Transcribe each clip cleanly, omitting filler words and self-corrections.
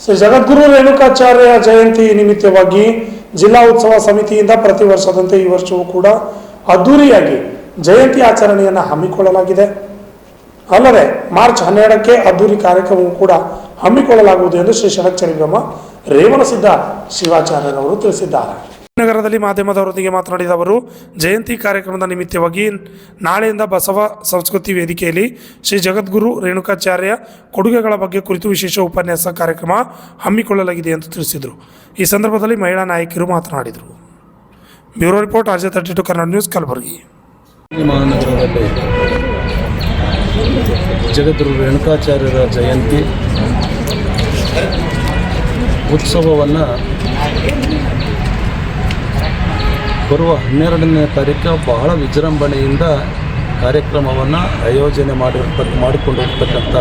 ಶ್ರೀ ಜಗದ್ಗುರು ರೇಣುಕಾಚಾರ್ಯ ಜಯಂತಿ ನಿಮಿತ್ತವಾಗಿ ಜಿಲ್ಲಾ ಉತ್ಸವ ಸಮಿತಿಯಿಂದ ಪ್ರತಿ ವರ್ಷದಂತೆ ಈ ವರ್ಷವೂ ಕೂಡ ಅದ್ದೂರಿಯಾಗಿ ಜಯಂತಿ ಆಚರಣೆಯನ್ನು ಹಮ್ಮಿಕೊಳ್ಳಲಾಗಿದೆ. ಅಲ್ಲದೆ ಮಾರ್ಚ್ 12ಕ್ಕೆ ಅದ್ದೂರಿ ಕಾರ್ಯಕ್ರಮವೂ ಕೂಡ ಹಮ್ಮಿಕೊಳ್ಳಲಾಗುವುದು ಎಂದು ಶ್ರೀ ಷಡಕ್ಷರಿ ಬ್ರಹ್ಮ ರೇವಣಸಿದ್ಧ ಶಿವಾಚಾರ್ಯರವರು ತಿಳಿಸಿದ್ದಾರೆ. ನಗರದಲ್ಲಿ ಮಾಧ್ಯಮದವರೊಂದಿಗೆ ಮಾತನಾಡಿದ ಅವರು, ಜಯಂತಿ ಕಾರ್ಯಕ್ರಮದ ನಿಮಿತ್ತವಾಗಿ ನಾಳೆಯಿಂದ ಬಸವ ಸಂಸ್ಕೃತಿ ವೇದಿಕೆಯಲ್ಲಿ ಶ್ರೀ ಜಗದ್ಗುರು ರೇಣುಕಾಚಾರ್ಯ ಕೊಡುಗೆಗಳ ಬಗ್ಗೆ ಕುರಿತು ವಿಶೇಷ ಉಪನ್ಯಾಸ ಕಾರ್ಯಕ್ರಮ ಹಮ್ಮಿಕೊಳ್ಳಲಾಗಿದೆ ಎಂದು ತಿಳಿಸಿದರು. ಈ ಸಂದರ್ಭದಲ್ಲಿ ಮಹಿಳಾ ನಾಯಕಿಯರು ಮಾತನಾಡಿದರು. Bureau report RJ32 Kannada news, Kalaburagi. ಮಹಾನಗರದಲ್ಲಿ ಜಗದ್ಗುರು ರೇಣುಕಾಚಾರ್ಯರ ಜಯಂತಿ ಉತ್ಸವವನ್ನು ಬರುವ 12ನೇ ತಾರೀಕು ಬಹಳ ವಿಜೃಂಭಣೆಯಿಂದ ಕಾರ್ಯಕ್ರಮವನ್ನು ಆಯೋಜನೆ ಮಾಡಿಕೊಂಡಿರ್ತಕ್ಕಂಥ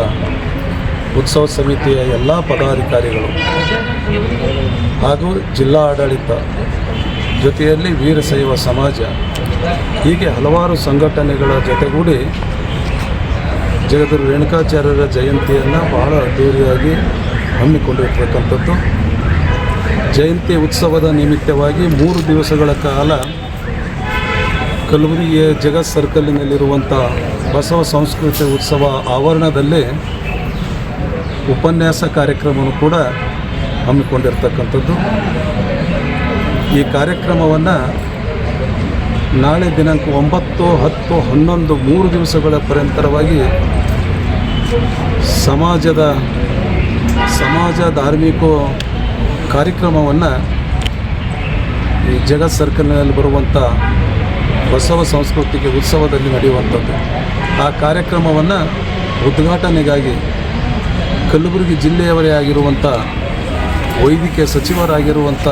ಉತ್ಸವ ಸಮಿತಿಯ ಎಲ್ಲ ಪದಾಧಿಕಾರಿಗಳು ಹಾಗೂ ಜಿಲ್ಲಾ ಆಡಳಿತ ಜೊತೆಯಲ್ಲಿ ವೀರಶೈವ ಸಮಾಜ ಹೀಗೆ ಹಲವಾರು ಸಂಘಟನೆಗಳ ಜೊತೆಗೂಡಿ ಜಗದ್ಗುರು ರೇಣುಕಾಚಾರ್ಯರ ಜಯಂತಿಯನ್ನು ಬಹಳ ಅದ್ದೂರಿಯಾಗಿ ಹಮ್ಮಿಕೊಂಡಿರ್ತಕ್ಕಂಥದ್ದು. ಜಯಂತಿ ಉತ್ಸವದ ನಿಮಿತ್ತವಾಗಿ 3 ದಿವಸಗಳ ಕಾಲ ಕಲಬುರಗಿಯ ಜಗತ್ ಸರ್ಕಲ್ನಲ್ಲಿರುವಂಥ ಬಸವ ಸಂಸ್ಕೃತಿ ಉತ್ಸವ ಆವರಣದಲ್ಲಿ ಉಪನ್ಯಾಸ ಕಾರ್ಯಕ್ರಮವನ್ನು ಕೂಡ ಹಮ್ಮಿಕೊಂಡಿರ್ತಕ್ಕಂಥದ್ದು. ಈ ಕಾರ್ಯಕ್ರಮವನ್ನು ನಾಳೆ ದಿನಾಂಕ 9, 10, 11 3 ದಿವಸಗಳ ಪರ್ಯಂತರವಾಗಿ ಸಮಾಜ ಧಾರ್ಮಿಕ ಕಾರ್ಯಕ್ರಮವನ್ನು ಈ ಜಗತ್ ಸರ್ಕಲ್ನಲ್ಲಿ ಬರುವಂಥ ಬಸವ ಸಾಂಸ್ಕೃತಿಕ ಉತ್ಸವದಲ್ಲಿ ನಡೆಯುವಂಥದ್ದು. ಆ ಕಾರ್ಯಕ್ರಮವನ್ನು ಉದ್ಘಾಟನೆಗಾಗಿ ಕಲಬುರಗಿ ಜಿಲ್ಲೆಯವರೇ ಆಗಿರುವಂಥ ವೈದ್ಯಕೀಯ ಸಚಿವರಾಗಿರುವಂಥ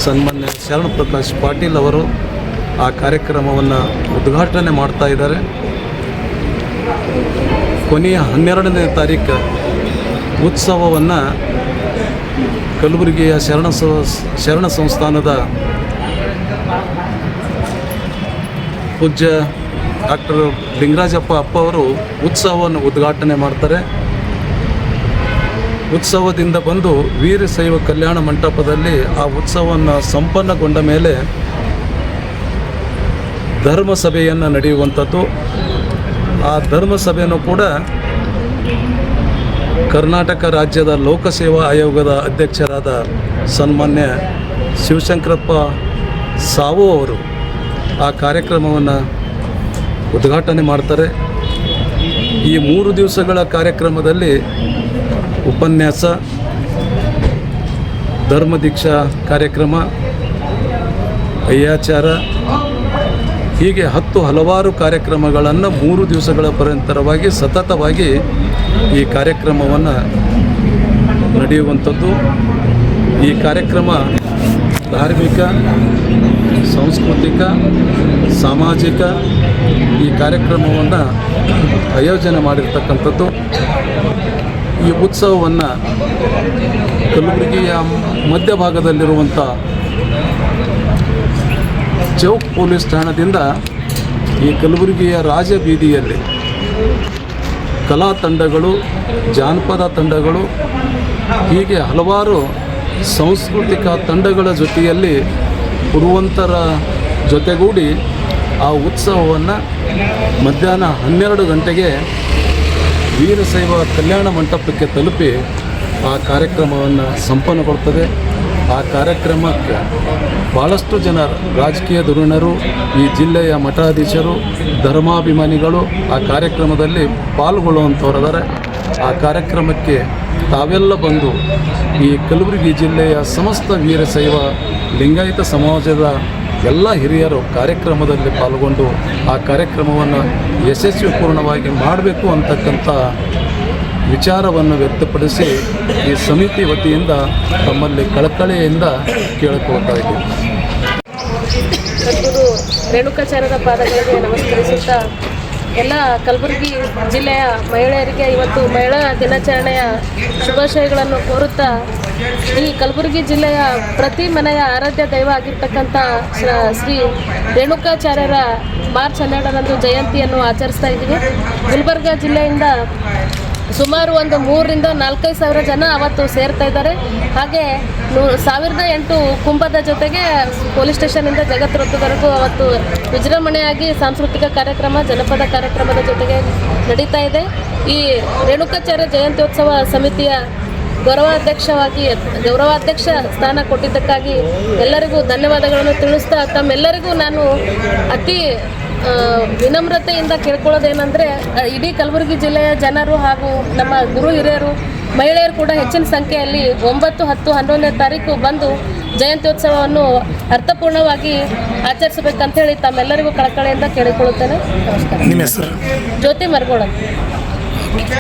ಸನ್ಮಾನ್ಯ ಶರಣ ಪ್ರಕಾಶ್ ಪಾಟೀಲ್ ಅವರು ಆ ಕಾರ್ಯಕ್ರಮವನ್ನು ಉದ್ಘಾಟನೆ ಮಾಡ್ತಾ ಇದ್ದಾರೆ. ಕೊನೆಯ 12ನೇ ತಾರೀಕು ಉತ್ಸವವನ್ನು ಕಲಬುರಗಿಯ ಶರಣ ಸಂಸ್ಥಾನದ ಪೂಜ್ಯ ಡಾಕ್ಟರ್ ಲಿಂಗರಾಜಪ್ಪ ಅಪ್ಪ ಅವರು ಉತ್ಸವವನ್ನು ಉದ್ಘಾಟನೆ ಮಾಡ್ತಾರೆ. ಉತ್ಸವದಿಂದ ಬಂದು ವೀರಶೈವ ಕಲ್ಯಾಣ ಮಂಟಪದಲ್ಲಿ ಆ ಉತ್ಸವವನ್ನು ಸಂಪನ್ನಗೊಂಡ ಮೇಲೆ ಧರ್ಮಸಭೆಯನ್ನು ನಡೆಯುವಂಥದ್ದು. ಆ ಧರ್ಮಸಭೆಯನ್ನು ಕೂಡ ಕರ್ನಾಟಕ ರಾಜ್ಯದ ಲೋಕಸೇವಾ ಆಯೋಗದ ಅಧ್ಯಕ್ಷರಾದ ಸನ್ಮಾನ್ಯ ಶಿವಶಂಕರಪ್ಪ ಸಾವು ಅವರು ಆ ಕಾರ್ಯಕ್ರಮವನ್ನು ಉದ್ಘಾಟನೆ ಮಾಡ್ತಾರೆ. ಈ 3 ದಿವಸಗಳ ಕಾರ್ಯಕ್ರಮದಲ್ಲಿ ಉಪನ್ಯಾಸ, ಧರ್ಮದೀಕ್ಷಾ ಕಾರ್ಯಕ್ರಮ, ಅಯ್ಯಾಚಾರ ಹೀಗೆ ಹಲವಾರು ಕಾರ್ಯಕ್ರಮಗಳನ್ನು 3 ದಿವಸಗಳ ಪರ್ಯಂತರವಾಗಿ ಸತತವಾಗಿ ಈ ಕಾರ್ಯಕ್ರಮವನ್ನು ನಡೆಯುವಂಥದ್ದು. ಈ ಕಾರ್ಯಕ್ರಮ ಧಾರ್ಮಿಕ, ಸಾಂಸ್ಕೃತಿಕ, ಸಾಮಾಜಿಕ ಈ ಕಾರ್ಯಕ್ರಮವನ್ನು ಆಯೋಜನೆ ಮಾಡಿರ್ತಕ್ಕಂಥದ್ದು. ಈ ಉತ್ಸವವನ್ನು ಕಲಬುರಗಿಯ ಮಧ್ಯಭಾಗದಲ್ಲಿರುವಂಥ ಚೌಕ್ ಪೊಲೀಸ್ ಠಾಣದಿಂದ ಈ ಕಲಬುರಗಿಯ ರಾಜಬೀದಿಯಲ್ಲಿ ಕಲಾ ತಂಡಗಳು, ಜಾನಪದ ತಂಡಗಳು ಹೀಗೆ ಹಲವಾರು ಸಾಂಸ್ಕೃತಿಕ ತಂಡಗಳ ಜೊತೆಯಲ್ಲಿ ಪುರುವಂತರ ಜೊತೆಗೂಡಿ ಆ ಉತ್ಸವವನ್ನು ಮಧ್ಯಾಹ್ನ 12 ಗಂಟೆಗೆ ವೀರಶೈವ ಕಲ್ಯಾಣ ಮಂಟಪಕ್ಕೆ ತಲುಪಿ ಆ ಕಾರ್ಯಕ್ರಮವನ್ನು ಸಂಪನ್ನಗೊಳ್ತದೆ. ಆ ಕಾರ್ಯಕ್ರಮಕ್ಕೆ ಭಾಳಷ್ಟು ಜನ ರಾಜಕೀಯ ಧುರೀಣರು, ಈ ಜಿಲ್ಲೆಯ ಮಠಾಧೀಶರು, ಧರ್ಮಾಭಿಮಾನಿಗಳು ಆ ಕಾರ್ಯಕ್ರಮದಲ್ಲಿ ಪಾಲ್ಗೊಳ್ಳುವಂಥವರಿದ್ದಾರೆ. ಆ ಕಾರ್ಯಕ್ರಮಕ್ಕೆ ತಾವೆಲ್ಲ ಬಂದು ಈ ಕಲಬುರಗಿ ಜಿಲ್ಲೆಯ ಸಮಸ್ತ ವೀರಶೈವ ಲಿಂಗಾಯತ ಸಮಾಜದ ಎಲ್ಲ ಹಿರಿಯರು ಕಾರ್ಯಕ್ರಮದಲ್ಲಿ ಪಾಲ್ಗೊಂಡು ಆ ಕಾರ್ಯಕ್ರಮವನ್ನು ಯಶಸ್ವಿಪೂರ್ಣವಾಗಿ ಮಾಡಬೇಕು ಅಂತಕ್ಕಂಥ ವಿಚಾರವನ್ನು ವ್ಯಕ್ತಪಡಿಸಿ ಈ ಸಮಿತಿ ವತಿಯಿಂದ ತಮ್ಮಲ್ಲಿ ಕಳಕಳಿಯಿಂದ ಕೇಳಿಕೊಳ್ತಾ ಇದ್ದೀವಿ. ಸದ್ಗುರು ರೇಣುಕಾಚಾರ್ಯರ ಪಾದಗಳಿಗೆ ನಮಸ್ಕರಿಸುತ್ತಾ ಎಲ್ಲ ಕಲಬುರಗಿ ಜಿಲ್ಲೆಯ ಮಹಿಳೆಯರಿಗೆ ಇವತ್ತು ಮಹಿಳಾ ದಿನಾಚರಣೆಯ ಶುಭಾಶಯಗಳನ್ನು ಕೋರುತ್ತಾ, ಈ ಕಲಬುರಗಿ ಜಿಲ್ಲೆಯ ಪ್ರತಿ ಮನೆಯ ಆರಾಧ್ಯ ದೈವ ಆಗಿರ್ತಕ್ಕಂಥ ಶ್ರೀ ರೇಣುಕಾಚಾರ್ಯರ ಮಾರ್ಚ್ 12ರಂದು ಜಯಂತಿಯನ್ನು ಆಚರಿಸ್ತಾ ಇದ್ದೀವಿ. ಗುಲ್ಬರ್ಗ ಜಿಲ್ಲೆಯಿಂದ ಸುಮಾರು ಒಂದು 3,000-4,000 ಸಾವಿರ ಜನ ಅವತ್ತು ಸೇರ್ತಾ ಇದ್ದಾರೆ. ಹಾಗೆ 1,008 ಕುಂಭದ ಜೊತೆಗೆ ಪೊಲೀಸ್ ಸ್ಟೇಷನಿಂದ ಜಗತ್ ವೃತ್ತದವರೆಗೂ ಅವತ್ತು ವಿಜೃಂಭಣೆಯಾಗಿ ಸಾಂಸ್ಕೃತಿಕ ಕಾರ್ಯಕ್ರಮ, ಜನಪದ ಕಾರ್ಯಕ್ರಮದ ಜೊತೆಗೆ ನಡೀತಾ ಇದೆ. ಈ ರೇಣುಕಾಚಾರ್ಯ ಜಯಂತ್ಯೋತ್ಸವ ಸಮಿತಿಯ ಗೌರವಾಧ್ಯಕ್ಷ ಸ್ಥಾನ ಕೊಟ್ಟಿದ್ದಕ್ಕಾಗಿ ಎಲ್ಲರಿಗೂ ಧನ್ಯವಾದಗಳನ್ನು ತಿಳಿಸ್ತಾ, ತಮ್ಮೆಲ್ಲರಿಗೂ ನಾನು ಅತಿ ವಿನಮ್ರತೆಯಿಂದ ಕೇಳ್ಕೊಳ್ಳೋದೇನೆಂದರೆ, ಇಡೀ ಕಲಬುರಗಿ ಜಿಲ್ಲೆಯ ಜನರು ಹಾಗೂ ನಮ್ಮ ಗುರು ಹಿರಿಯರು, ಮಹಿಳೆಯರು ಕೂಡ ಹೆಚ್ಚಿನ ಸಂಖ್ಯೆಯಲ್ಲಿ 9, 10, 11ನೇ ತಾರೀಕು ಬಂದು ಜಯಂತ್ಯೋತ್ಸವವನ್ನು ಅರ್ಥಪೂರ್ಣವಾಗಿ ಆಚರಿಸಬೇಕಂತೇಳಿ ತಮ್ಮೆಲ್ಲರಿಗೂ ಕಳಕಳಿಯಿಂದ ಕೇಳಿಕೊಳ್ಳುತ್ತೇನೆ. ನಮಸ್ಕಾರ. ನಿಮ್ಮ ಹೆಸರು? ಜ್ಯೋತಿ ಮರಗೋಳ.